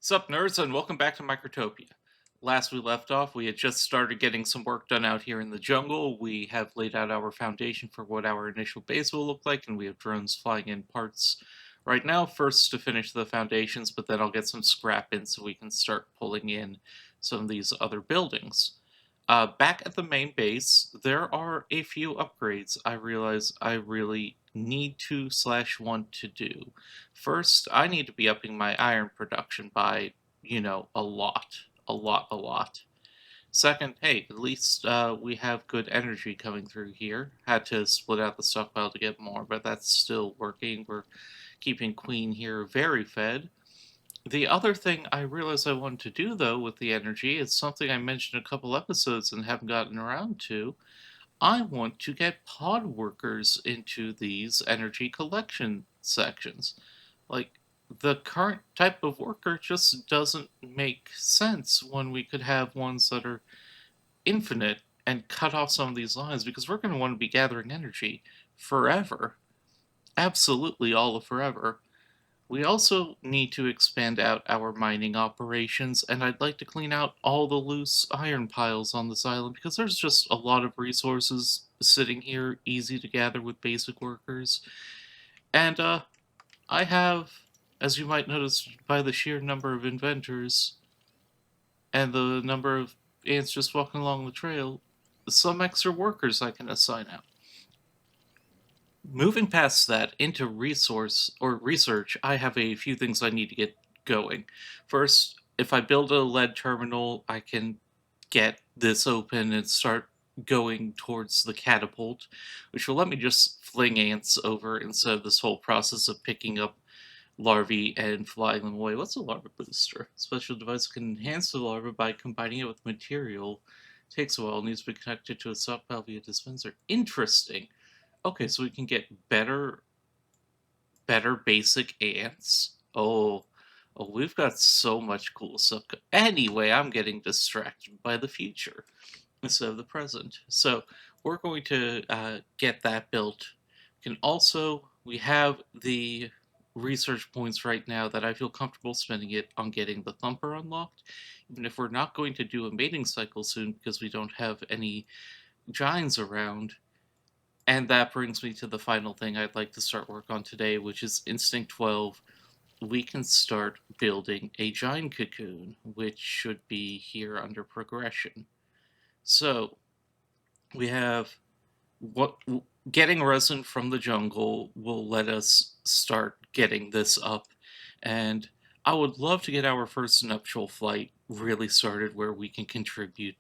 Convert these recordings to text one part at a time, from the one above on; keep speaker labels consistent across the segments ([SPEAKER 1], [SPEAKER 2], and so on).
[SPEAKER 1] Sup, nerds, and welcome back to Microtopia. Last we left off, we had just started getting some work done out here in the jungle. We have laid out our foundation for what our initial base will look like, and we have drones flying in parts right now, first to finish the foundations, but then I'll get some scrap in so we can start pulling in some of these other buildings. Back at the main base, there are a few upgrades I realize I really need to slash want to do. First, I need to be upping my iron production by, a lot. A lot, a lot. Second, hey, at least we have good energy coming through here. Had to split out the stockpile to get more, but that's still working. We're keeping Queen here very fed. The other thing I realized I wanted to do, though, with the energy is something I mentioned a couple episodes and haven't gotten around to. I want to get pod workers into these energy collection sections. Like, the current type of worker just doesn't make sense when we could have ones that are infinite and cut off some of these lines because we're going to want to be gathering energy forever. Absolutely all of forever. We also need to expand out our mining operations, and I'd like to clean out all the loose iron piles on this island because there's just a lot of resources sitting here, easy to gather with basic workers. And I have, as you might notice by the sheer number of inventors and the number of ants just walking along the trail, some extra workers I can assign out. Moving past that into resource or research, I have a few things I need to get going. First, if I build a lead terminal, I can get this open and start going towards the catapult, which will let me just fling ants over instead of this whole process of picking up larvae and flying them away. What's a larva booster? Special device can enhance the larva by combining it with material. Takes a while, needs to be connected to a stockpile via dispenser. Interesting. Okay, so we can get better basic ants. Oh, we've got so much cool stuff. Anyway, I'm getting distracted by the future instead of the present. So we're going to get that built. We have the research points right now that I feel comfortable spending it on getting the Thumper unlocked. Even if we're not going to do a mating cycle soon because we don't have any giants around, and that brings me to the final thing I'd like to start work on today, which is Instinct 12. We can start building a giant cocoon, which should be here under progression. So we have what getting resin from the jungle will let us start getting this up, and I would love to get our first nuptial flight really started where we can contribute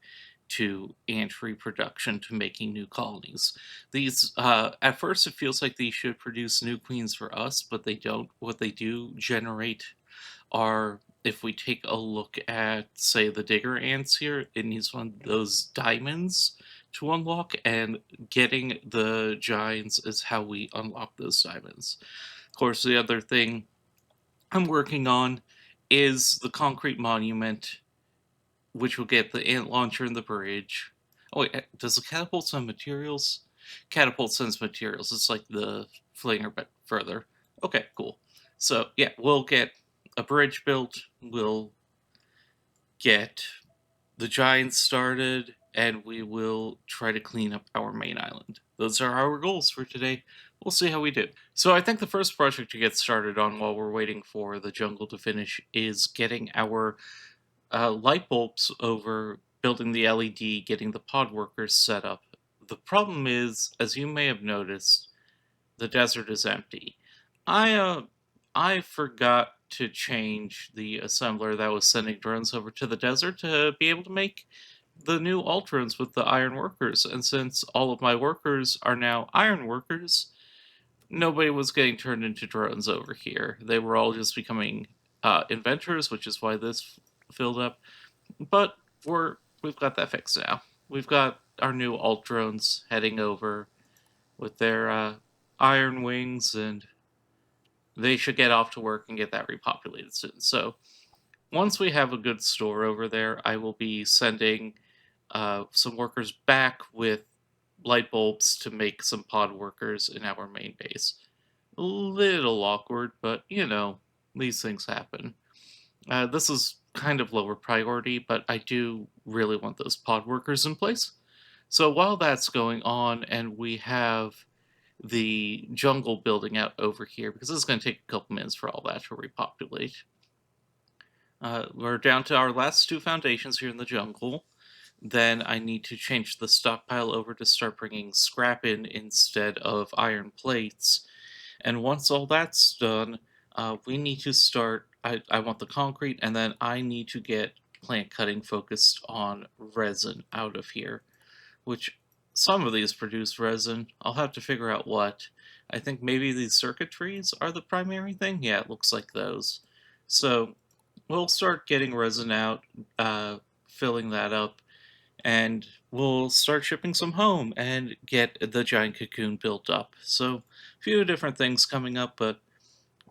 [SPEAKER 1] to ant reproduction to making new colonies. These at first it feels like these should produce new queens for us, but they don't. What they do generate are, if we take a look at, say, the digger ants here, it needs one of those diamonds to unlock, and getting the giants is how we unlock those diamonds. Of course, the other thing I'm working on is the concrete monument, which will get the ant launcher and the bridge. Oh, wait, does the catapult send materials? Catapult sends materials. It's like the flinger, but further. Okay, cool. So, yeah, we'll get a bridge built. We'll get the giants started, and we will try to clean up our main island. Those are our goals for today. We'll see how we do. So I think the first project to get started on while we're waiting for the jungle to finish is getting our light bulbs over, building the LED, getting the pod workers set up. The problem is, as you may have noticed, the desert is empty. I uh I forgot to change the assembler that was sending drones over to the desert to be able to make the new Ultrons with the iron workers. And since all of my workers are now iron workers, nobody was getting turned into drones over here. They were all just becoming inventors, which is why this filled up. But we've got that fixed now. We've got our new alt drones heading over with their iron wings, and they should get off to work and get that repopulated soon. So once we have a good store over there, I will be sending some workers back with light bulbs to make some pod workers in our main base. A little awkward, but these things happen. This is kind of lower priority, but I do really want those pod workers in place. So while that's going on, and we have the jungle building out over here, because this is going to take a couple minutes for all that to repopulate. We're down to our last two foundations here in the jungle. Then I need to change the stockpile over to start bringing scrap in instead of iron plates. And once all that's done, we need to start. I want the concrete, and then I need to get plant cutting focused on resin out of here, which some of these produce resin. I'll have to figure out what. I think maybe these circuitries are the primary thing. Yeah, it looks like those. So we'll start getting resin out, filling that up, and we'll start shipping some home and get the giant cocoon built up. So, a few different things coming up, but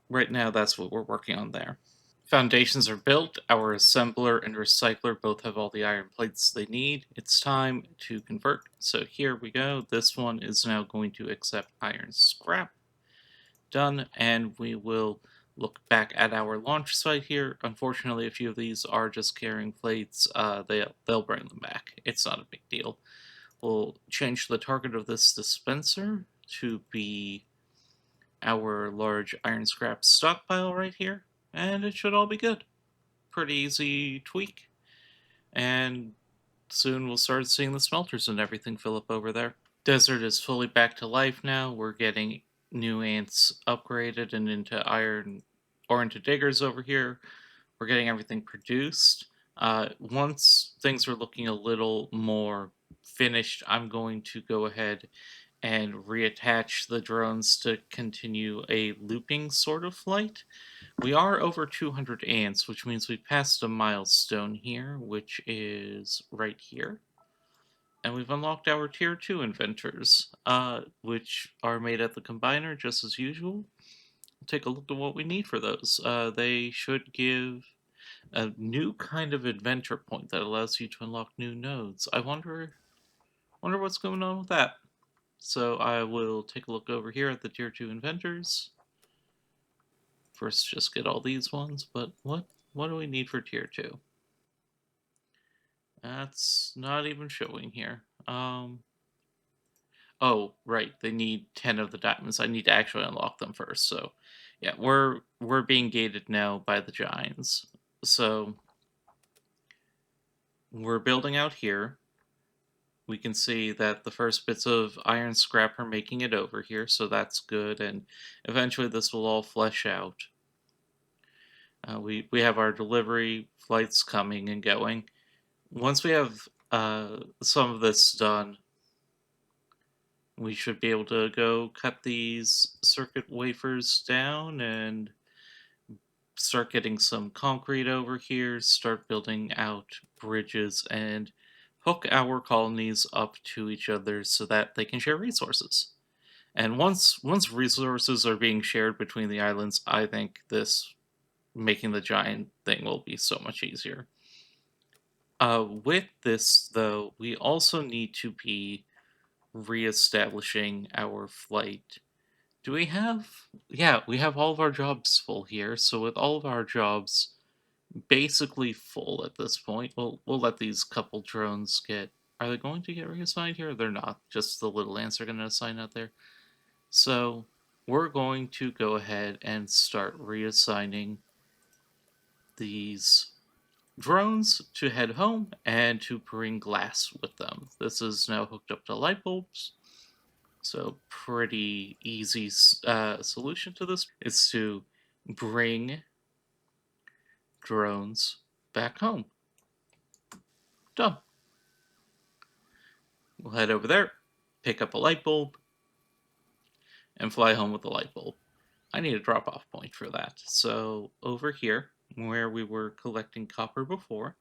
[SPEAKER 1] right now that's what we're working on there. Foundations are built. Our assembler and recycler both have all the iron plates they need. It's time to convert. So here we go. This one is now going to accept iron scrap. Done. And we will look back at our launch site here. Unfortunately, a few of these are just carrying plates. They'll bring them back. It's not a big deal. We'll change the target of this dispenser to be our large iron scrap stockpile right here, and it should all be good. Pretty easy tweak, and soon we'll start seeing the smelters and everything fill up over there. Desert is fully back to life now. We're getting new ants upgraded and into iron or into diggers over here. We're getting everything produced. Once things are looking a little more finished, I'm going to go ahead and reattach the drones to continue a looping sort of flight. We are over 200 ants, which means we passed a milestone here, which is right here. And we've unlocked our tier 2 inventors, which are made at the combiner just as usual. Take a look at what we need for those. They should give a new kind of inventor point that allows you to unlock new nodes. I wonder what's going on with that. So I will take a look over here at the tier 2 inventors. First, just get all these ones, but what do we need for tier 2? That's not even showing here. Oh, right, they need 10 of the diamonds. I need to actually unlock them first. So, yeah, we're being gated now by the giants. So, we're building out here. We can see that the first bits of iron scrap are making it over here, so that's good, and eventually this will all flesh out. We have our delivery flights coming and going. Once we have some of this done, we should be able to go cut these circuit wafers down and start getting some concrete over here, start building out bridges, and hook our colonies up to each other so that they can share resources. And once resources are being shared between the islands, I think this making the giant thing will be so much easier. With this, though, we also need to be reestablishing our flight. Do we have? Yeah, we have all of our jobs full here. So with all of our jobs basically full at this point, we'll let these couple drones get. Are they going to get reassigned here? They're not. Just the little ants are going to assign out there. So we're going to go ahead and start reassigning these drones to head home and to bring glass with them. This is now hooked up to light bulbs. So pretty easy solution to this is to bring drones back home. Done. We'll head over there, pick up a light bulb, and fly home with a light bulb. I need a drop-off point for that. So over here, where we were collecting copper before,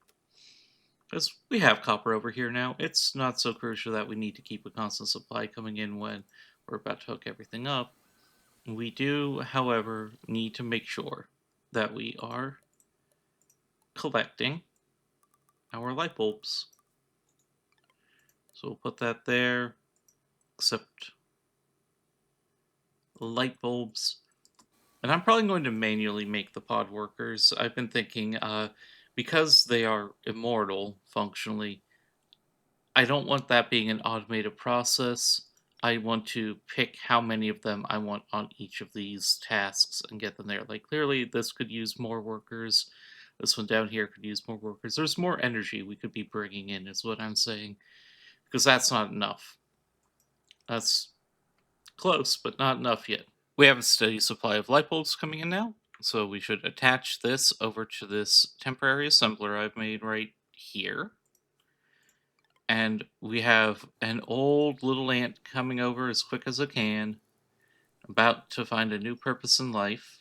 [SPEAKER 1] because we have copper over here now, it's not so crucial that we need to keep a constant supply coming in when we're about to hook everything up. We do, however, need to make sure that we are collecting our light bulbs. So we'll put that there, except light bulbs. And I'm probably going to manually make the pod workers. I've been thinking, because they are immortal functionally, I don't want that being an automated process. I want to pick how many of them I want on each of these tasks and get them there. Like, clearly, this could use more workers. This one down here could use more workers. There's more energy we could be bringing in, is what I'm saying. Because that's not enough. That's close, but not enough yet. We have a steady supply of light bulbs coming in now. So we should attach this over to this temporary assembler I've made right here. And we have an old little ant coming over as quick as it can, about to find a new purpose in life.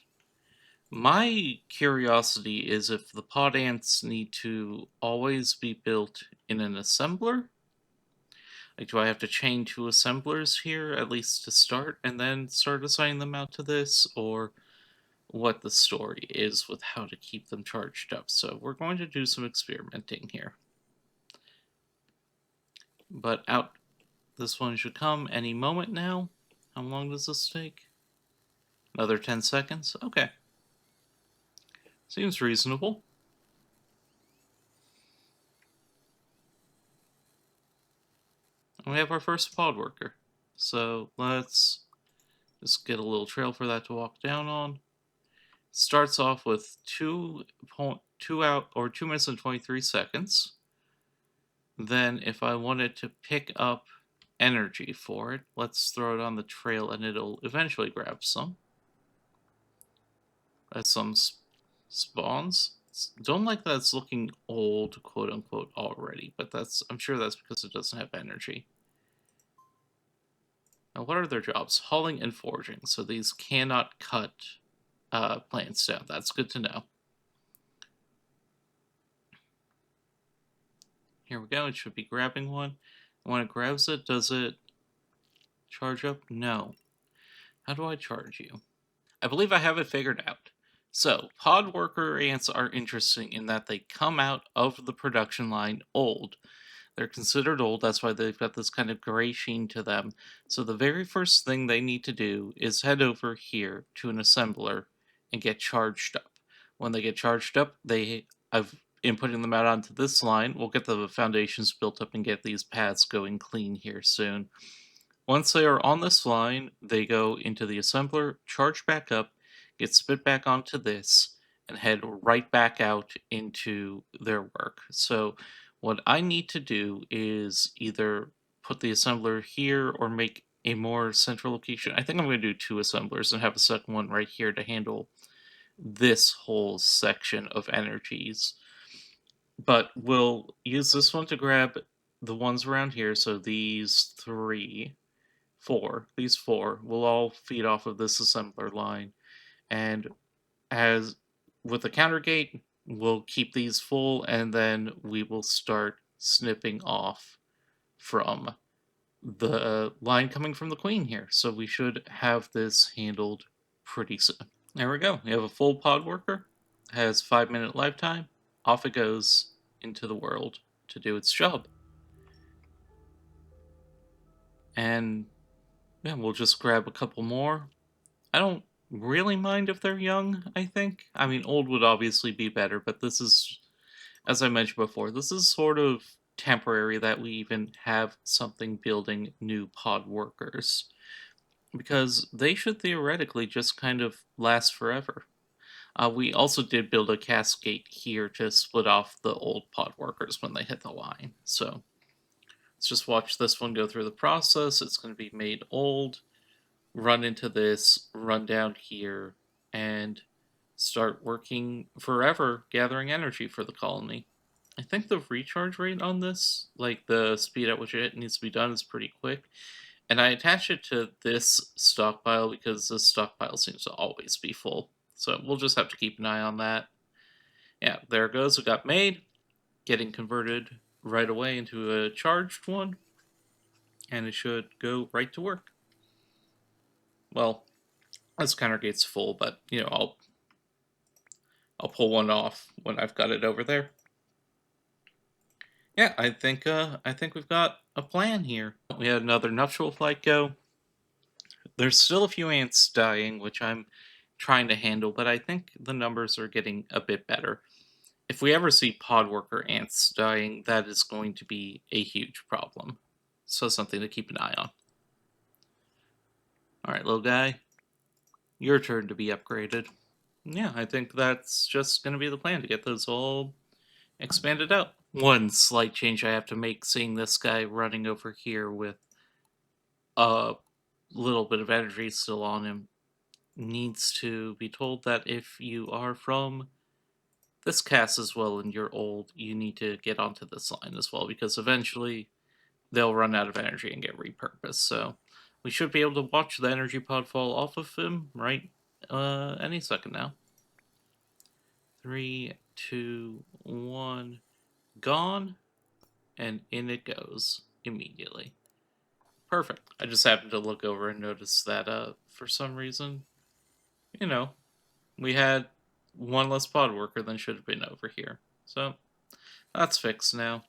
[SPEAKER 1] My curiosity is if the pod ants need to always be built in an assembler. Like, do I have to chain two assemblers here, at least to start, and then start assigning them out to this? Or what the story is with how to keep them charged up. So we're going to do some experimenting here. But out this one should come any moment now. How long does this take? Another 10 seconds? Okay. Seems reasonable. And we have our first pod worker. So let's just get a little trail for that to walk down on. Starts off with 2 minutes and 23 seconds. Then if I wanted to pick up energy for it, let's throw it on the trail and it'll eventually grab some. That's some spawns. Don't like that it's looking old, quote unquote, already, but I'm sure that's because it doesn't have energy. Now, what are their jobs? Hauling and foraging. So these cannot cut plants down. That's good to know. Here we go. It should be grabbing one. And when it grabs it, does it charge up? No. How do I charge you? I believe I have it figured out. So, pod worker ants are interesting in that they come out of the production line old. They're considered old, that's why they've got this kind of gray sheen to them. So, the very first thing they need to do is head over here to an assembler and get charged up. When they get charged up, I've inputting them out onto this line. We'll get the foundations built up and get these paths going clean here soon. Once they are on this line, they go into the assembler, charge back up, get spit back onto this, and head right back out into their work. So, what I need to do is either put the assembler here or make a more central location. I think I'm going to do two assemblers and have a second one right here to handle this whole section of energies. But we'll use this one to grab the ones around here. So, these four will all feed off of this assembler line. And as with the counter gate, we'll keep these full and then we will start snipping off from the line coming from the queen here. So we should have this handled pretty soon. There we go. We have a full pod worker, has 5-minute lifetime. Off it goes into the world to do its job. And yeah, we'll just grab a couple more. I don't really mind if they're young, I think. I mean, old would obviously be better, but this is, as I mentioned before, this is sort of temporary that we even have something building new pod workers. Because they should theoretically just kind of last forever. We also did build a cascade here to split off the old pod workers when they hit the line. So let's just watch this one go through the process. It's going to be made old, run into this, run down here, and start working forever gathering energy for the colony. I think the recharge rate on this, like the speed at which it needs to be done, is pretty quick. And I attach it to this stockpile because this stockpile seems to always be full. So we'll just have to keep an eye on that. Yeah, there it goes. It got made, getting converted right away into a charged one. And it should go right to work. Well, this counter gate's full, but I'll pull one off when I've got it over there. Yeah, I think we've got a plan here. We had another nuptial flight go. There's still a few ants dying, which I'm trying to handle, but I think the numbers are getting a bit better. If we ever see pod worker ants dying, that is going to be a huge problem. So something to keep an eye on. All right, little guy, your turn to be upgraded. Yeah, I think that's just going to be the plan to get those all expanded out. One slight change I have to make seeing this guy running over here with a little bit of energy still on him needs to be told that if you are from this cast as well and you're old, you need to get onto this line as well because eventually they'll run out of energy and get repurposed. So we should be able to watch the energy pod fall off of him right any second now. 3, 2, 1, gone, and in it goes immediately. Perfect. I just happened to look over and notice that for some reason, you know, we had one less pod worker than should have been over here. So that's fixed now.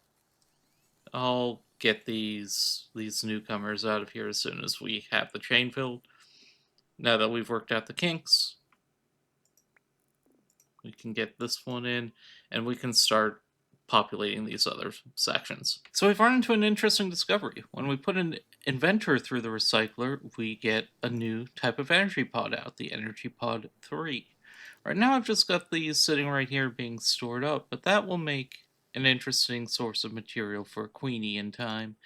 [SPEAKER 1] I'll get these newcomers out of here as soon as we have the chain filled. Now that we've worked out the kinks, we can get this one in, and we can start populating these other sections. So we've run into an interesting discovery. When we put an inventor through the recycler, we get a new type of energy pod out, the energy pod 3. Right now I've just got these sitting right here being stored up, but that will make an interesting source of material for Queenie in time.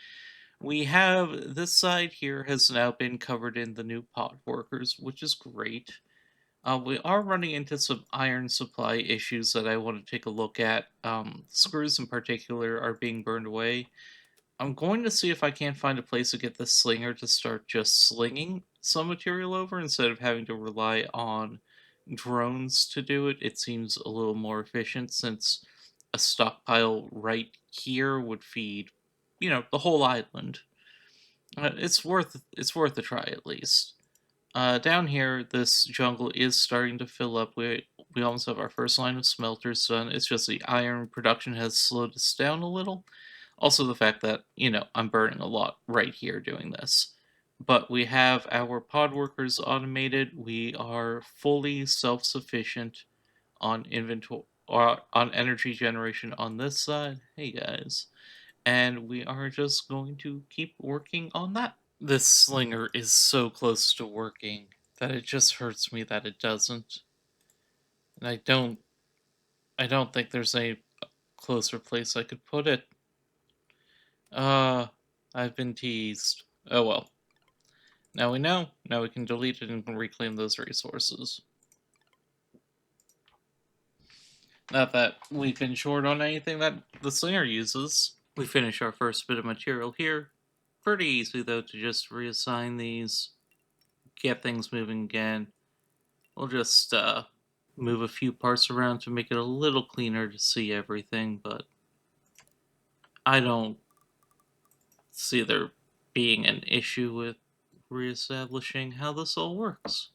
[SPEAKER 1] We have this side here has now been covered in the new pod workers, which is great. We are running into some iron supply issues that I want to take a look at. Screws in particular are being burned away. I'm going to see if I can't find a place to get the slinger to start just slinging some material over instead of having to rely on drones to do it. It seems a little more efficient since a stockpile right here would feed, the whole island. It's worth a try at least. Down here, this jungle is starting to fill up. We almost have our first line of smelters done. It's just the iron production has slowed us down a little. Also, the fact that I'm burning a lot right here doing this. But we have our pod workers automated. We are fully self-sufficient on inventory or on energy generation on this side. Hey guys, and we are just going to keep working on that. This slinger is so close to working that it just hurts me that it doesn't. And I don't think there's a closer place I could put it. Uh I've been teased. Oh well. Now we know. Now we can delete it and reclaim those resources. Not that we've been short on anything that the slinger uses. We finish our first bit of material here. Pretty easy though to just reassign these, get things moving again. We'll just move a few parts around to make it a little cleaner to see everything, but I don't see there being an issue with reestablishing how this all works.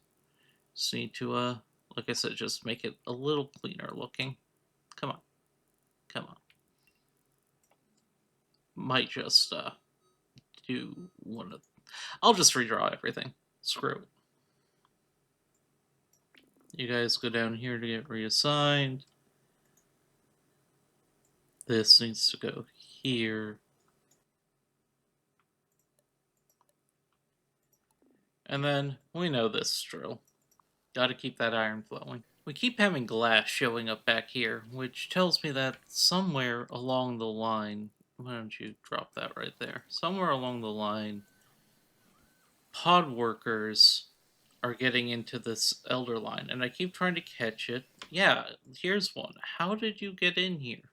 [SPEAKER 1] Just need to, like I said, just make it a little cleaner looking. Come on. Come on. Might just, do one of... I'll just redraw everything. Screw it. You guys go down here to get reassigned. This needs to go here. And then we know this drill. Gotta keep that iron flowing. We keep having glass showing up back here, which tells me that somewhere along the line, why don't you drop that right there? Somewhere along the line, pod workers are getting into this elder line, and I keep trying to catch it. Yeah, here's one. How did you get in here?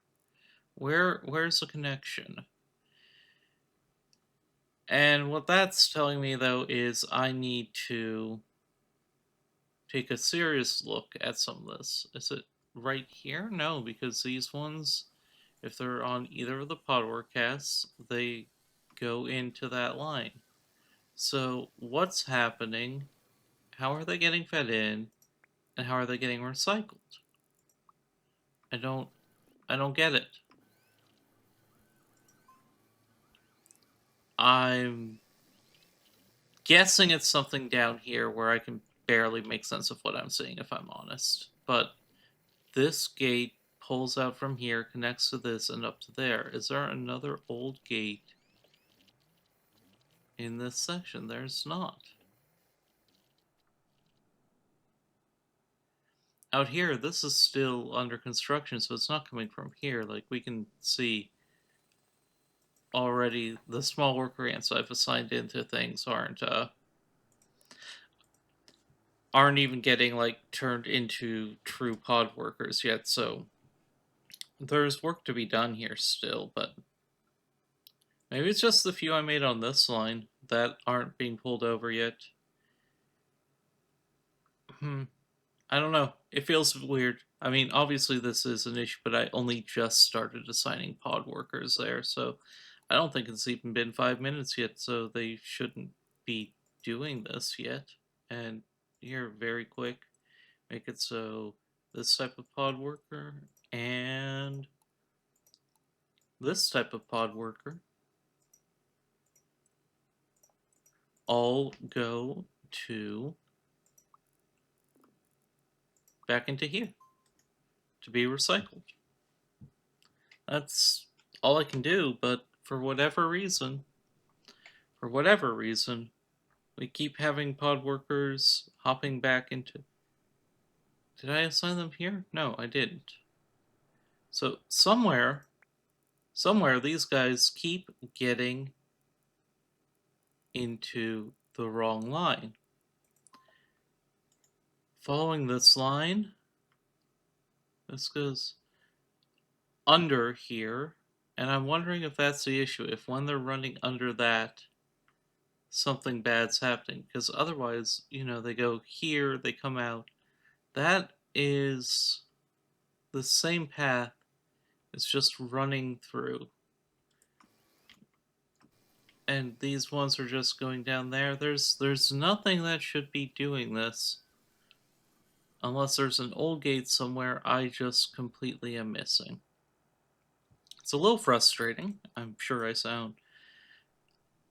[SPEAKER 1] Where's the connection? And what that's telling me though is I need to take a serious look at some of this. Is it right here? No, because these ones, if they're on either of the podwork casts, they go into that line. So what's happening? How are they getting fed in? And how are they getting recycled? I don't get it. I'm guessing it's something down here where I can barely make sense of what I'm seeing, if I'm honest. But this gate pulls out from here, connects to this, and up to there. Is there another old gate in this section? There's not. Out here, this is still under construction, so it's not coming from here. Like, we can see already the small worker ants I've assigned into things aren't even getting like turned into true pod workers yet, so there's work to be done here still, but maybe it's just the few I made on this line that aren't being pulled over yet. I don't know. It feels weird. I mean, obviously this is an issue, but I only just started assigning pod workers there, so I don't think it's even been 5 minutes yet, so they shouldn't be doing this yet. And here, very quick, make it so this type of pod worker and this type of pod worker all go to back into here to be recycled. That's all I can do, but for whatever reason, we keep having pod workers hopping back into. Did I assign them here? No, I didn't. So somewhere these guys keep getting into the wrong line. Following this line, this goes under here, and I'm wondering if that's the issue. If when they're running under that, something bad's happening, because otherwise, they go here, they come out. That is the same path. It's just running through. And these ones are just going down there. There's nothing that should be doing this. Unless there's an old gate somewhere I just completely am missing. It's a little frustrating. I'm sure I sound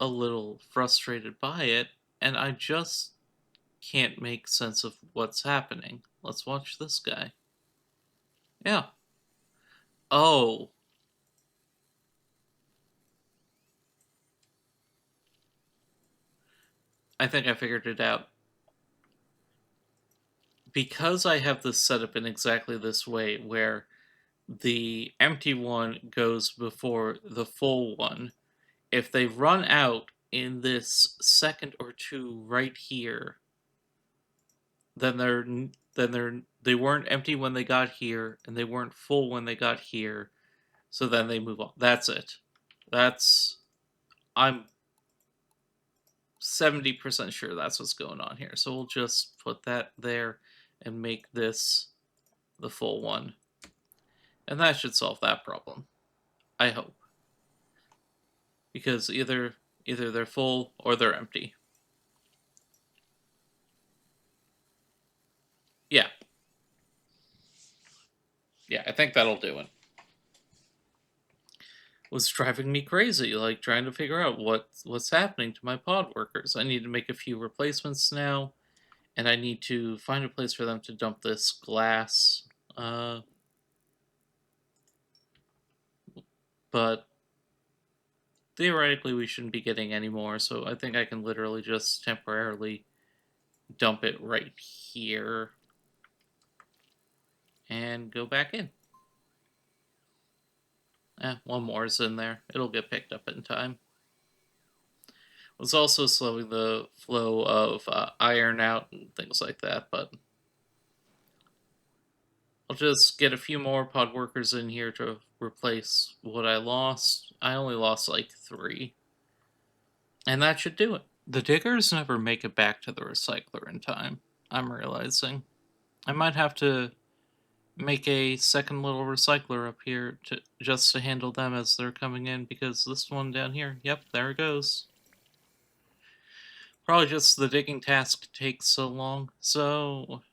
[SPEAKER 1] a little frustrated by it, and I just can't make sense of what's happening. Let's watch this guy. Yeah. Oh. I think I figured it out. Because I have this set up in exactly this way, where the empty one goes before the full one, if they run out in this second or two right here, then they weren't empty when they got here, and they weren't full when they got here, so then they move on. That's it. I'm 70% sure that's what's going on here. So we'll just put that there and make this the full one. And that should solve that problem. I hope. Because either they're full or they're empty. Yeah. Yeah, I think that'll do it. Was driving me crazy, like trying to figure out what's happening to my pod workers. I need to make a few replacements now, and I need to find a place for them to dump this glass. But theoretically, we shouldn't be getting any more, so I think I can literally just temporarily dump it right here and go back in. One more is in there. It'll get picked up in time. Was also slowing the flow of iron out and things like that, but I'll just get a few more pod workers in here to replace what I lost. I only lost like 3. And that should do it. The diggers never make it back to the recycler in time, I'm realizing. I might have to make a second little recycler up here just to handle them as they're coming in, because this one down here, yep, there it goes. Probably just the digging task takes so long. So,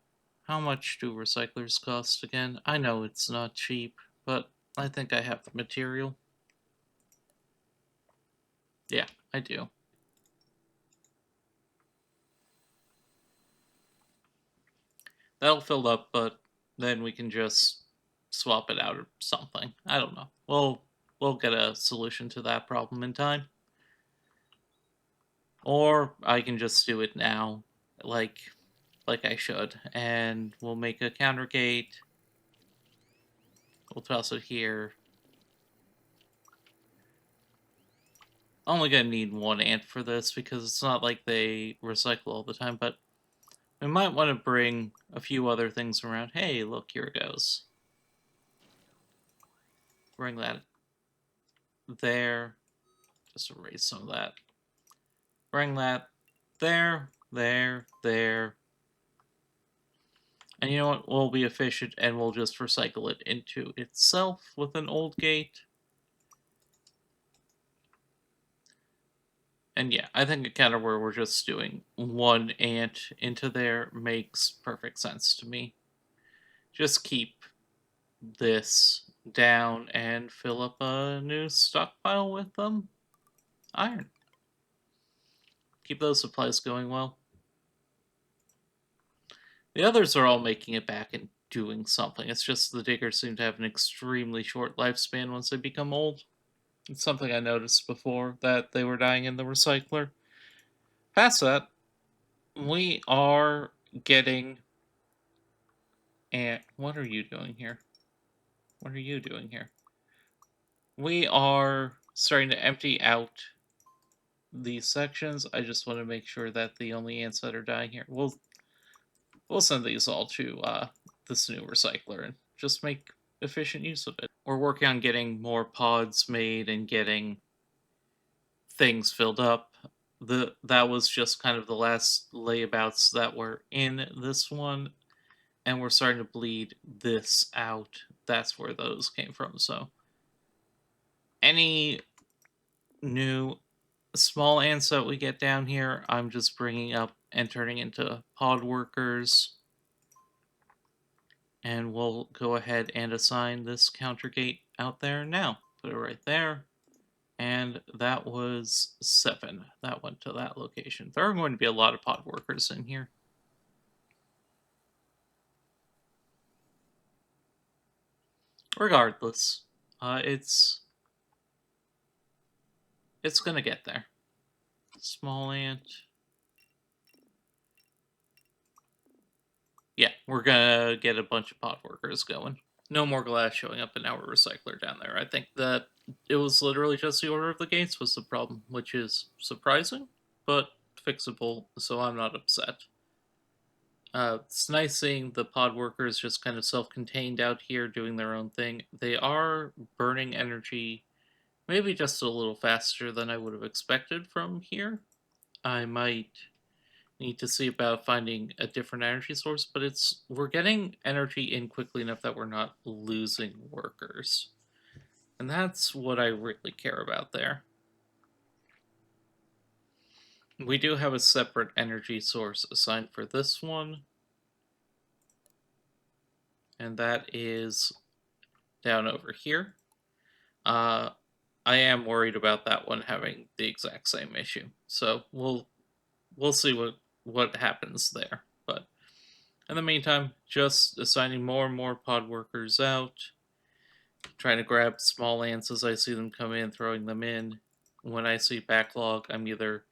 [SPEAKER 1] how much do recyclers cost again? I know it's not cheap, but I think I have the material. Yeah, I do. That'll fill up, but then we can just swap it out or something. I don't know. We'll get a solution to that problem in time. Or I can just do it now, like like I should, and we'll make a counter gate. We'll toss it here. Only gonna need one ant for this because it's not like they recycle all the time, but we might want to bring a few other things around. Hey, look, here it goes. Bring that there. Just erase some of that. Bring that there, there, there. And you know what? We'll be efficient and we'll just recycle it into itself with an old gate. And yeah, I think a counter where we're just doing one ant into there makes perfect sense to me. Just keep this down and fill up a new stockpile with iron. Keep those supplies going well. The others are all making it back and doing something. It's just the diggers seem to have an extremely short lifespan once they become old. It's something I noticed before that they were dying in the recycler. Past that, we are getting. And what are you doing here? What are you doing here? We are starting to empty out these sections. I just want to make sure that the only ants that are dying here. We'll send these all to this new recycler and just make efficient use of it. We're working on getting more pods made and getting things filled up. That was just kind of the last layabouts that were in this one, and we're starting to bleed this out. That's where those came from. So any new small ants that we get down here, I'm just bringing up and turning into pod workers. And we'll go ahead and assign this counter gate out there now. Put it right there. And that was 7. That went to that location. There are going to be a lot of pod workers in here. Regardless, it's gonna get there. Small ant. Yeah, we're gonna get a bunch of pod workers going. No more glass showing up in our recycler down there. I think that it was literally just the order of the gates was the problem, which is surprising, but fixable, so I'm not upset. It's nice seeing the pod workers just kind of self-contained out here doing their own thing. They are burning energy maybe just a little faster than I would have expected from here. I might need to see about finding a different energy source, but we're getting energy in quickly enough that we're not losing workers. And that's what I really care about there. We do have a separate energy source assigned for this one, and that is down over here. I am worried about that one having the exact same issue, so we'll see what happens there. But in the meantime, just assigning more and more pod workers out, trying to grab small ants as I see them come in, throwing them in. When I see backlog, I'm either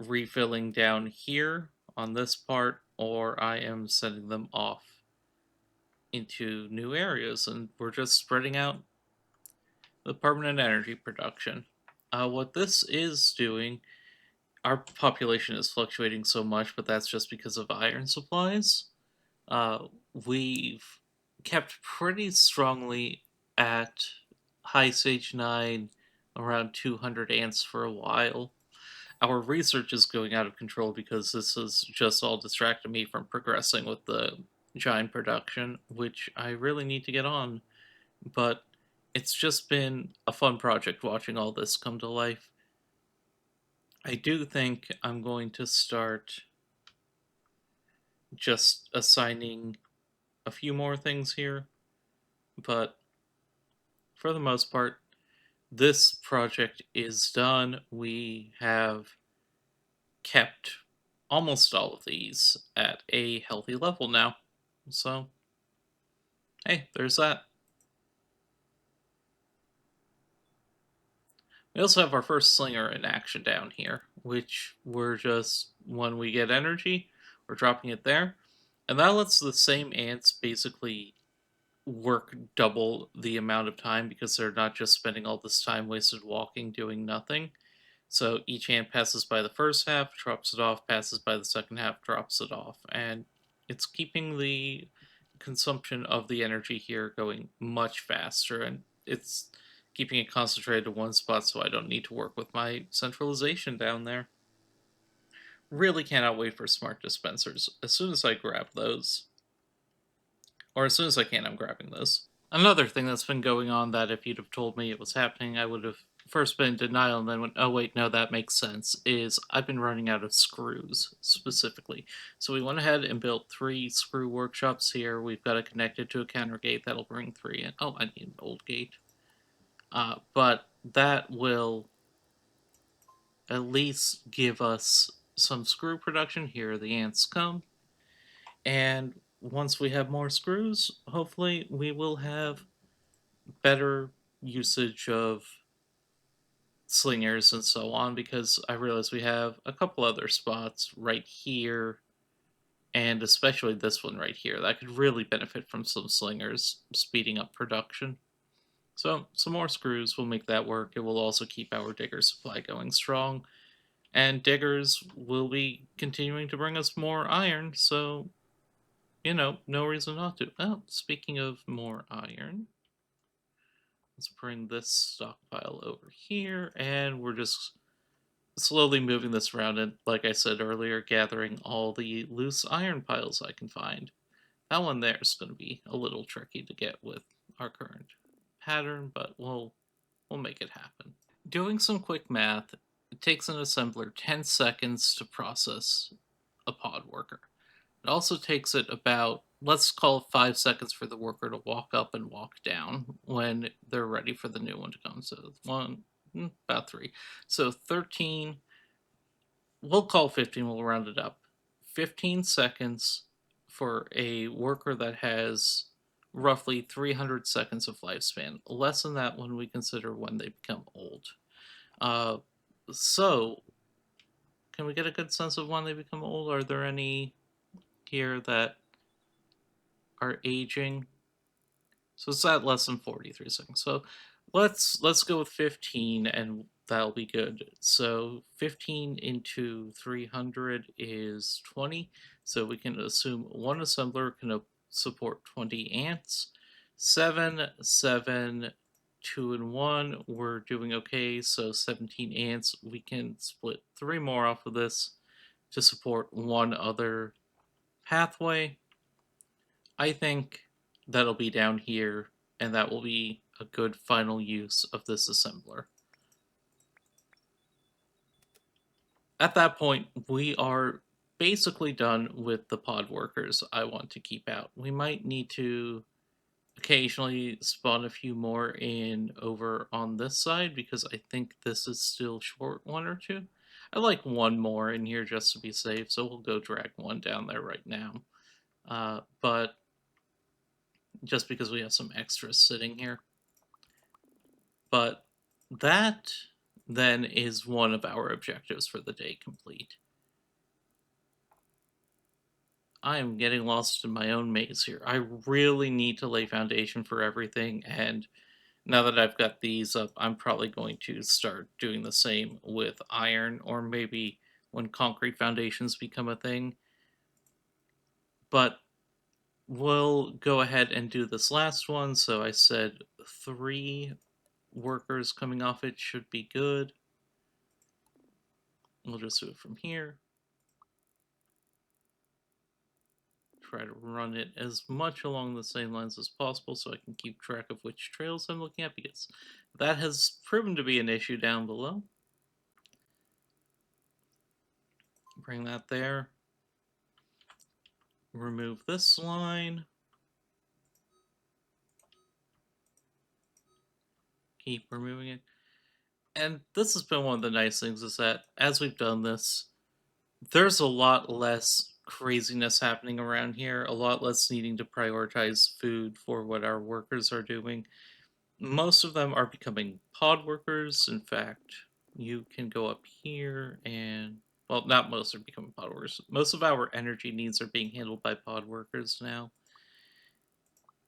[SPEAKER 1] refilling down here on this part, or I am sending them off into new areas, and we're just spreading out the permanent energy production. What this is doing, our population is fluctuating so much, but that's just because of iron supplies. We've kept pretty strongly at high stage 9, around 200 ants for a while. Our research is going out of control because this has just all distracted me from progressing with the giant production, which I really need to get on. But it's just been a fun project watching all this come to life. I do think I'm going to start just assigning a few more things here, but for the most part, this project is done. We have kept almost all of these at a healthy level now. So, hey, there's that. We also have our first slinger in action down here, which we're just, when we get energy, we're dropping it there. And that lets the same ants basically work double the amount of time because they're not just spending all this time wasted walking doing nothing. So each ant passes by the first half, drops it off, passes by the second half, drops it off. And it's keeping the consumption of the energy here going much faster, and it's keeping it concentrated to one spot so I don't need to work with my centralization down there. Really cannot wait for smart dispensers. As soon as I grab those, or as soon as I can, I'm grabbing those. Another thing that's been going on that if you'd have told me it was happening, I would have first been in denial and then went, oh, wait, no, that makes sense. Is I've been running out of screws specifically. So we went ahead and built 3 screw workshops here. We've got it connected to a counter gate that'll bring 3 in. Oh, I need an old gate. But that will at least give us some screw production. Here the ants come. And once we have more screws, hopefully we will have better usage of slingers and so on, because I realize we have a couple other spots right here and especially this one right here that could really benefit from some slingers speeding up production. So some more screws will make that work. It will also keep our digger supply going strong, and diggers will be continuing to bring us more iron, so no reason not to. Oh, speaking of more iron, let's bring this stockpile over here, and we're just slowly moving this around and, like I said earlier, gathering all the loose iron piles I can find. That one there is going to be a little tricky to get with our current pattern, but we'll make it happen. Doing some quick math, it takes an assembler 10 seconds to process a pod worker. It also takes it about, let's call it 5 seconds for the worker to walk up and walk down when they're ready for the new one to come. So about 3. So 13, we'll call 15, we'll round it up. 15 seconds for a worker that has roughly 300 seconds of lifespan. Less than that when we consider when they become old. Uh, so, can we get a good sense of when they become old? Are there any here that are aging? So it's at less than 43 seconds. So let's go with 15 and that'll be good. So 15 into 300 is 20. So we can assume one assembler can support 20 ants. 7, 7, 2, and 1. We're doing okay. So 17 ants. We can split 3 more off of this to support one other pathway. I think that'll be down here, and that will be a good final use of this assembler. At that point, we are basically done with the pod workers I want to keep out. We might need to occasionally spawn a few more in over on this side because I think this is still short 1 or 2. I like 1 more in here just to be safe, so we'll go drag 1 down there right now. But just because we have some extras sitting here. But that then is one of our objectives for the day complete. I am getting lost in my own maze here. I really need to lay foundation for everything, and now that I've got these up, I'm probably going to start doing the same with iron, or maybe when concrete foundations become a thing. But we'll go ahead and do this last one. So I said 3 workers coming off it should be good. We'll just do it from here. Try to run it as much along the same lines as possible so I can keep track of which trails I'm looking at, because that has proven to be an issue down below. Bring that there. Remove this line. Keep removing it. And this has been one of the nice things, is that as we've done this, there's a lot less craziness happening around here, a lot less needing to prioritize food for what our workers are doing. Most of them are becoming pod workers. In fact, you can go up here and, well, not most are becoming pod workers. Most of our energy needs are being handled by pod workers now.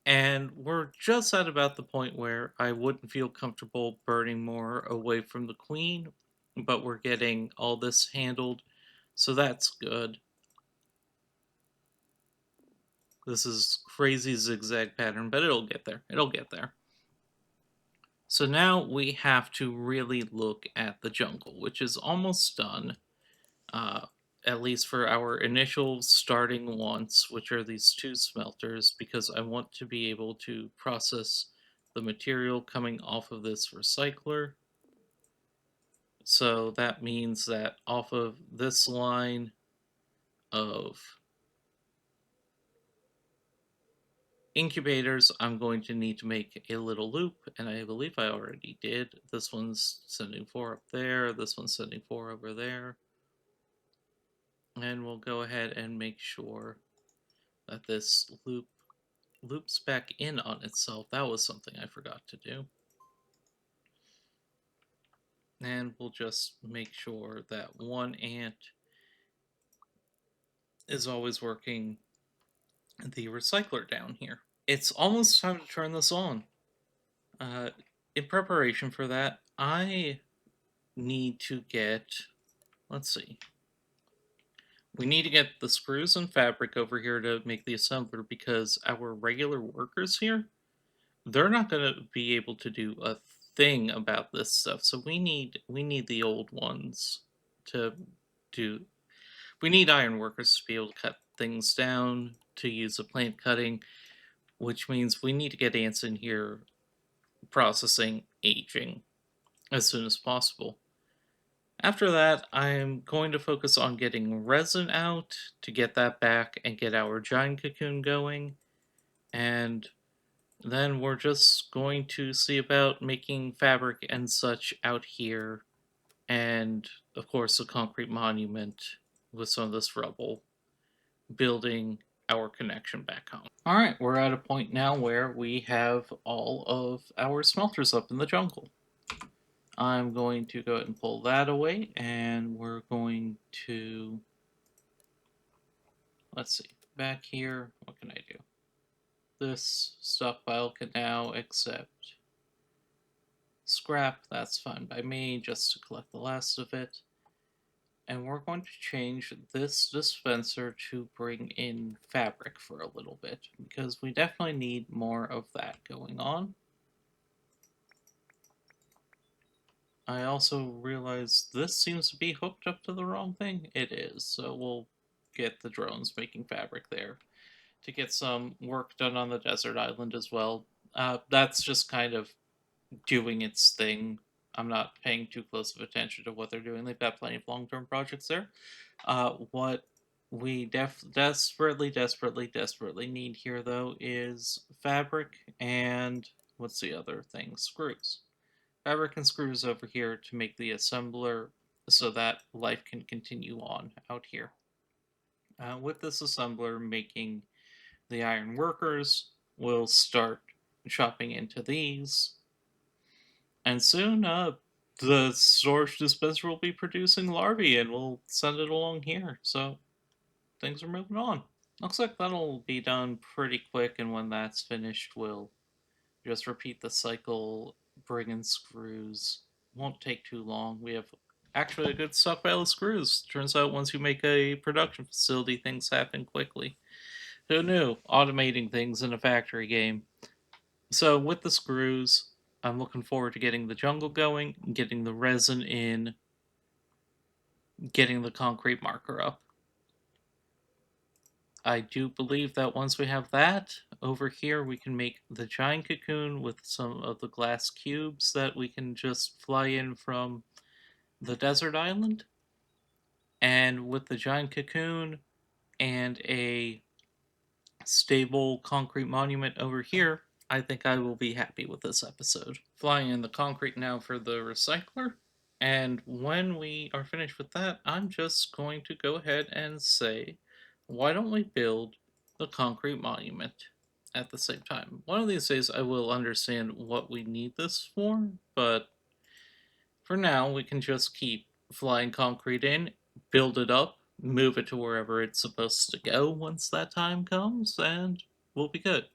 [SPEAKER 1] And we're just at about the point where I wouldn't feel comfortable burning more away from the queen, but we're getting all this handled, so that's good. This is crazy zigzag pattern, but it'll get there. It'll get there. So now we have to really look at the jungle, which is almost done, uh, at least for our initial starting wants, which are these two smelters, because I want to be able to process the material coming off of this recycler. So that means that off of this line of incubators, I'm going to need to make a little loop, and I believe I already did. This one's sending 4 up there, this one's sending 4 over there. And we'll go ahead and make sure that this loop loops back in on itself. That was something I forgot to do. And we'll just make sure that one ant is always working the recycler down here. It's almost time to turn this on. Uh, in preparation for that, I need to get, let's see, we need to get the screws and fabric over here to make the assembler because our regular workers here, they're not going to be able to do a thing about this stuff. So we need the old ones to do. We need iron workers to be able to cut things down, to use a plant cutting, which means we need to get ants in here processing aging as soon as possible. After that, I'm going to focus on getting resin out to get that back and get our giant cocoon going. And then we're just going to see about making fabric and such out here. And of course, a concrete monument with some of this rubble, building our connection back home. All right, we're at a point now where we have all of our smelters up in the jungle. I'm going to go ahead and pull that away, and we're going to, let's see, back here, what can I do? This stockpile can now accept scrap, that's fine by me, just to collect the last of it. And we're going to change this dispenser to bring in fabric for a little bit, because we definitely need more of that going on. I also realize this seems to be hooked up to the wrong thing. It is, so we'll get the drones making fabric there to get some work done on the desert island as well. That's just kind of doing its thing. I'm not paying too close of attention to what they're doing. They've got plenty of long-term projects there. What we desperately need here, though, is fabric and what's the other thing? Screws. Fabric and screws over here to make the assembler so that life can continue on out here. With this assembler making the iron workers, we'll start chopping into these. And soon, the storage dispenser will be producing larvae and we'll send it along here. So things are moving on. Looks like that'll be done pretty quick, and when that's finished, we'll just repeat the cycle, bring in screws. Won't take too long. We have actually a good stockpile of screws. Turns out once you make a production facility, things happen quickly. Who knew? Automating things in a factory game. So with the screws, I'm looking forward to getting the jungle going, getting the resin in, getting the concrete marker up. I do believe that once we have that, over here we can make the giant cocoon with some of the glass cubes that we can just fly in from the desert island. And with the giant cocoon and a stable concrete monument over here, I think I will be happy with this episode. Flying in the concrete now for the recycler. And when we are finished with that, I'm just going to go ahead and say why don't we build the concrete monument at the same time? One of these days I will understand what we need this for, but for now we can just keep flying concrete in, build it up, move it to wherever it's supposed to go once that time comes, and we'll be good.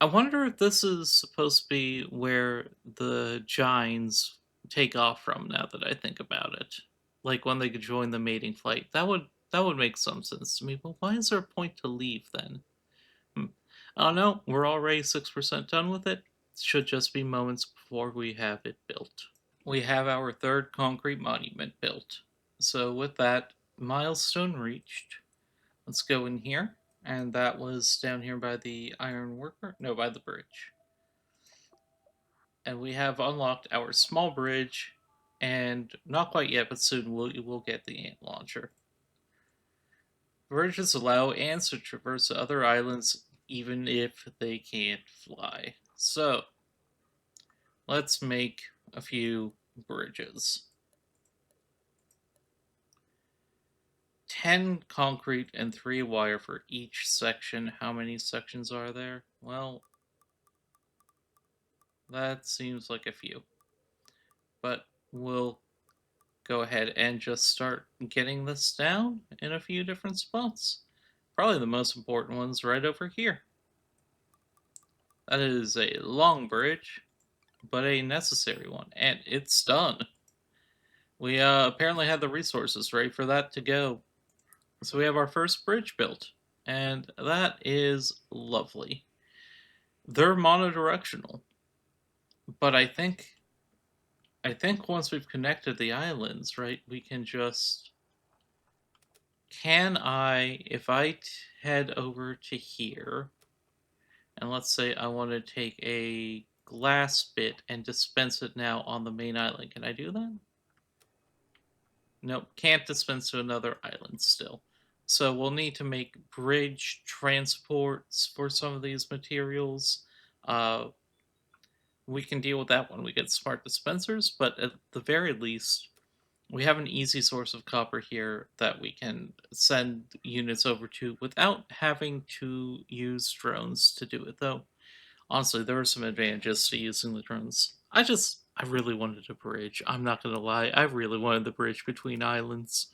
[SPEAKER 1] I wonder if this is supposed to be where the Gines take off from now that I think about it. Like when they could join the mating flight. That would make some sense to me, but why is there a point to leave then? Hmm. Oh no, we're already 6% done with it. It should just be moments before we have it built. We have our third concrete monument built. So with that milestone reached, let's go in here. And that was down here by the iron worker? No, by the bridge. And we have unlocked our small bridge, and not quite yet, but soon we'll get the ant launcher. Bridges allow ants to traverse other islands even if they can't fly. So, let's make a few bridges. 10 concrete and 3 wire for each section. How many sections are there? Well, that seems like a few. But we'll go ahead and just start getting this down in a few different spots. Probably the most important one's right over here. That is a long bridge, but a necessary one, and it's done. We apparently had the resources right for that to go. So we have our first bridge built, and that is lovely. They're monodirectional, but I think once we've connected the islands, right, we can just can I, if I head over to here, and let's say I want to take a glass bit and dispense it now on the main island, can I do that? Nope, can't dispense to another island still. So we'll need to make bridge transports for some of these materials. Uh, we can deal with that when we get smart dispensers, but at the very least, we have an easy source of copper here that we can send units over to without having to use drones to do it, though. Honestly, there are some advantages to using the drones. I really wanted a bridge. I'm not gonna lie, I really wanted the bridge between islands.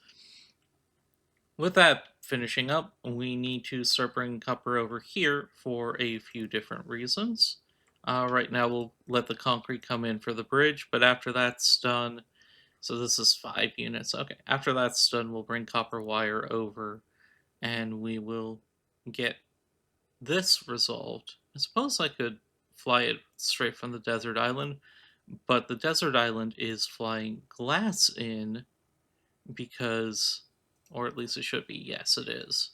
[SPEAKER 1] With that finishing up, we need to start bringing copper over here for a few different reasons. Right now, we'll let the concrete come in for the bridge, but after that's done, so this is 5 units. Okay, after that's done, we'll bring copper wire over and we will get this resolved. I suppose I could fly it straight from the desert island, but the desert island is flying glass in because, or at least it should be. Yes, it is.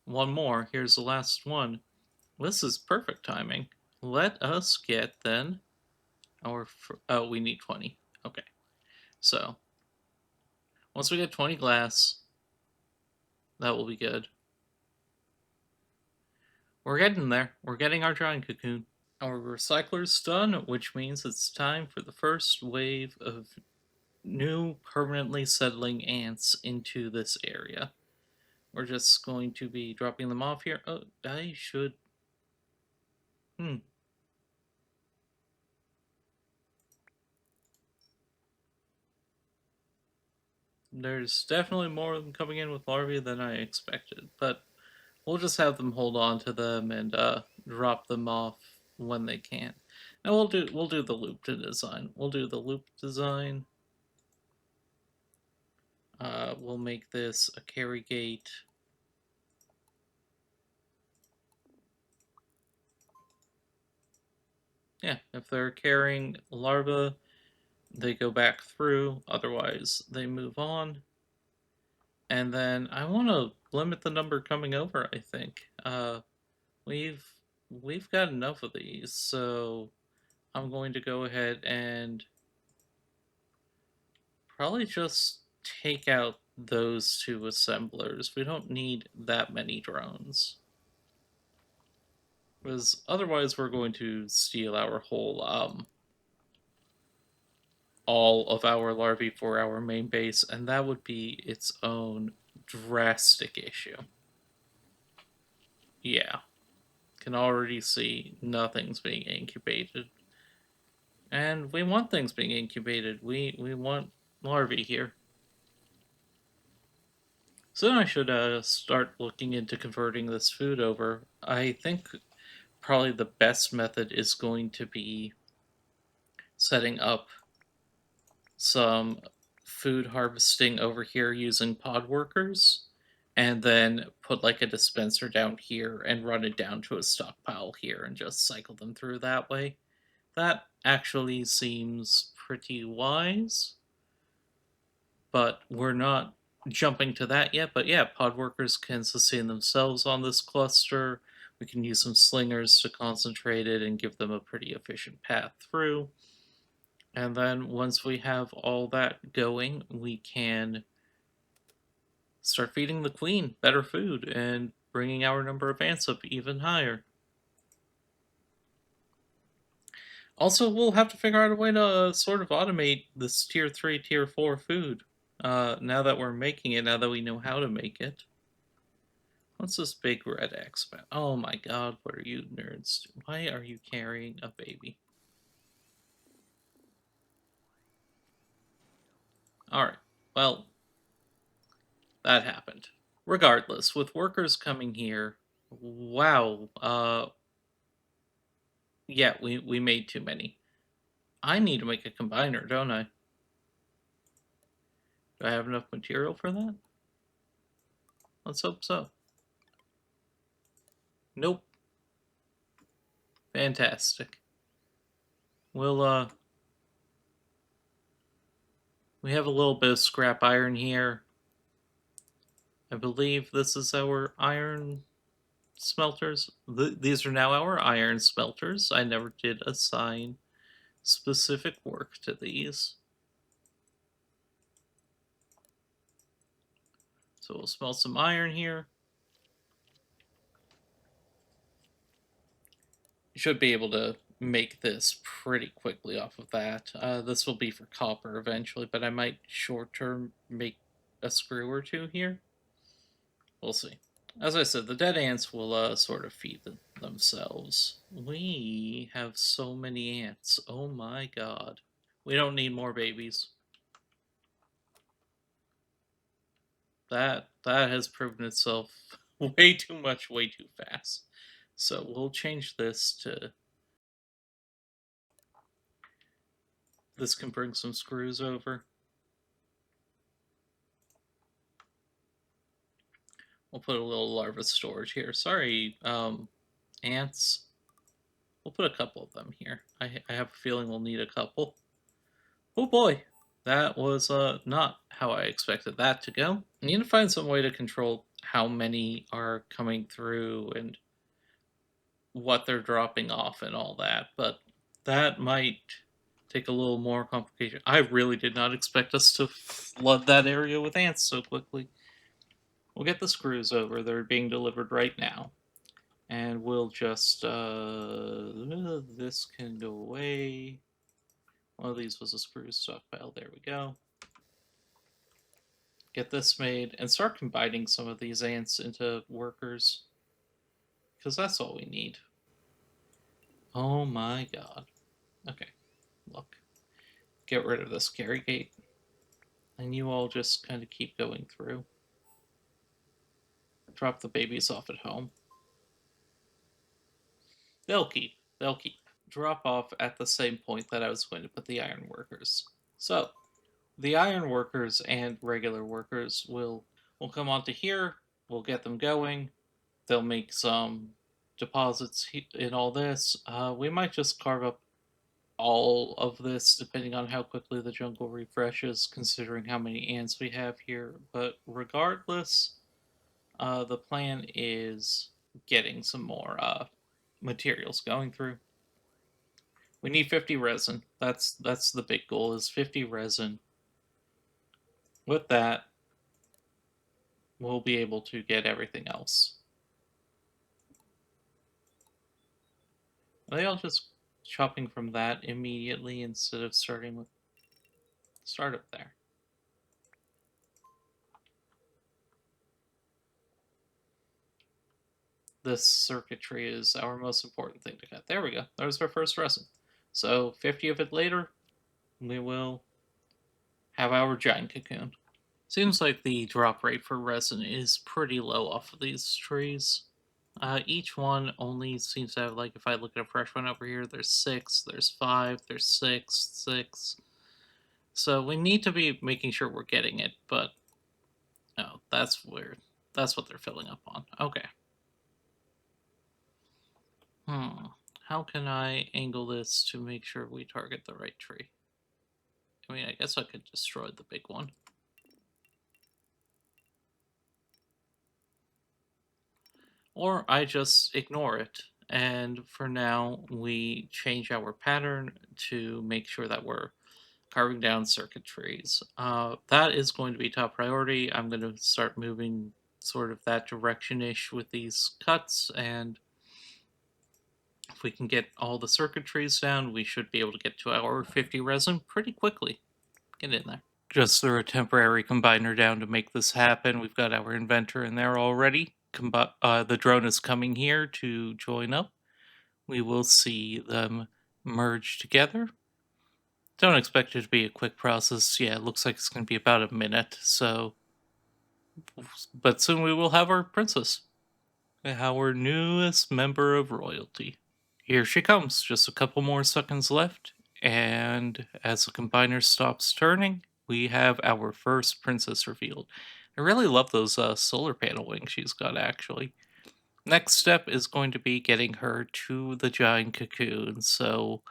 [SPEAKER 1] One more. Here's the last one. This is perfect timing. Let us get then our. Oh, we need 20. Okay. So once we get 20 glass, that will be good. We're getting there. We're getting our giant cocoon. Our recycler's done, which means it's time for the first wave of new permanently settling ants into this area. We're just going to be dropping them off here. Oh, I should. Hmm. There's definitely more of them coming in with larvae than I expected, but we'll just have them hold on to them and drop them off when they can. Now we'll do the loop design. We'll do the loop design. We'll make this a carry gate. Yeah, if they're carrying larvae, they go back through. Otherwise, they move on. And then I want to limit the number coming over. I think we've we've got enough of these, so I'm going to go ahead and probably just take out those two assemblers. We don't need that many drones. Because otherwise we're going to steal our whole all of our larvae for our main base, and that would be its own drastic issue. Yeah, can already see nothing's being incubated. And we want things being incubated. We want larvae here. So then I should start looking into converting this food over. I think probably the best method is going to be setting up some food harvesting over here using pod workers, and then put like a dispenser down here and run it down to a stockpile here and just cycle them through that way. That actually seems pretty wise, but we're not jumping to that yet. But yeah, pod workers can sustain themselves on this cluster. We can use some slingers to concentrate it and give them a pretty efficient path through. And then once we have all that going, we can start feeding the queen better food and bringing our number of ants up even higher. Also, we'll have to figure out a way to sort of automate this tier 3, tier 4 food. Now that we're making it, now that we know how to make it. What's this big red X about? Oh my god, what are you nerds? Why are you carrying a baby? Alright, well, that happened. Regardless, with workers coming here, wow, yeah, we made too many. I need to make a combiner, don't I? Do I have enough material for that? Let's hope so. Nope. Fantastic. We'll, we have a little bit of scrap iron here. I believe this is our iron smelters. These are now our iron smelters. I never did assign specific work to these. So we'll smelt some iron here. You should be able to make this pretty quickly off of that. This will be for copper eventually, but I might short term make a screw or two here. We'll see. As I said, the dead ants will sort of feed themselves. We have so many ants. Oh my god. We don't need more babies. That has proven itself way too much, way too fast. So we'll change this to this can bring some screws over. We'll put a little larva storage here. Sorry, ants. We'll put a couple of them here. I have a feeling we'll need a couple. Oh boy, that was not how I expected that to go. I need to find some way to control how many are coming through and what they're dropping off and all that, but that might take a little more complication. I really did not expect us to flood that area with ants so quickly. We'll get the screws over. They're being delivered right now. And we'll just, this can go away. One of these was a screw stockpile. There we go. Get this made and start combining some of these ants into workers. Because that's all we need. Oh my god. Okay, look. Get rid of this carry gate. And you all just kind of keep going through. Drop the babies off at home. They'll keep. They'll keep. Drop off at the same point that I was going to put the iron workers. So, the iron workers and regular workers will come onto here. We'll get them going. They'll make some deposits in all this. We might just carve up all of this depending on how quickly the jungle refreshes, considering how many ants we have here. But regardless, the plan is getting some more materials going through. We need 50 resin. That's the big goal is 50 resin. With that, we'll be able to get everything else. Are they all just chopping from that immediately instead of starting with startup there? this circuitry is our most important thing to cut. There we go. There's our first resin. So 50 of it later, we will have our giant cocoon. Seems like the drop rate for resin is pretty low off of these trees. Each one only seems to have, like, if I look at a fresh one over here, there's six, there's five, there's six, six. So we need to be making sure we're getting it, but no, that's weird. That's what they're filling up on. Okay. How can I angle this to make sure we target the right tree? I mean, I guess I could destroy the big one. Or I just ignore it. And for now, we change our pattern to make sure that we're carving down circuitries. That is going to be top priority. I'm going to start moving sort of that direction-ish with these cuts, and if we can get all the circuitries down, we should be able to get to our 50 resin pretty quickly. Get in there. Just threw a temporary combiner down to make this happen. We've got our inventor in there already. The drone is coming here to join up. We will see them merge together. Don't expect it to be a quick process. Yeah, it looks like it's going to be about a minute. So, but soon we will have our princess, our newest member of royalty. Here she comes. Just a couple more seconds left. And as the combiner stops turning, we have our first princess revealed. I really love those solar panel wings she's got, actually. Next step is going to be getting her to the giant cocoon. So,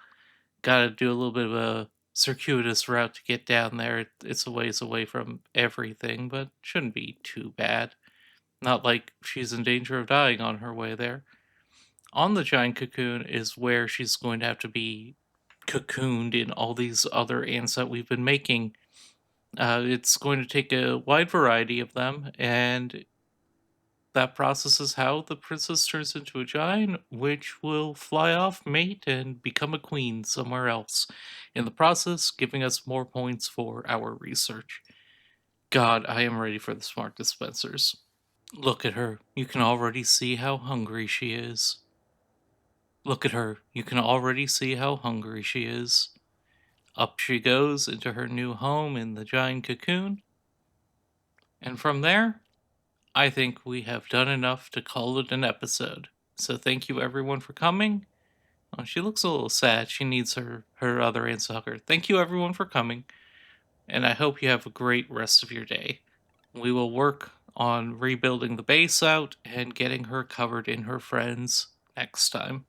[SPEAKER 1] gotta do a little bit of a circuitous route to get down there. It's a ways away from everything, but shouldn't be too bad. Not like she's in danger of dying on her way there. On the giant cocoon is where she's going to have to be cocooned in all these other ants that we've been making. It's going to take a wide variety of them, and that process is how the princess turns into a giant, which will fly off, mate, and become a queen somewhere else. In the process, giving us more points for our research. God, I am ready for the smart dispensers. Look at her. You can already see how hungry she is. Look at her. You can already see how hungry she is. Up she goes into her new home in the giant cocoon. And from there, I think we have done enough to call it an episode. So thank you everyone for coming. Oh, she looks a little sad. She needs her other aunt to hug her. Thank you everyone for coming, and I hope you have a great rest of your day. We will work on rebuilding the base out and getting her covered in her friends next time.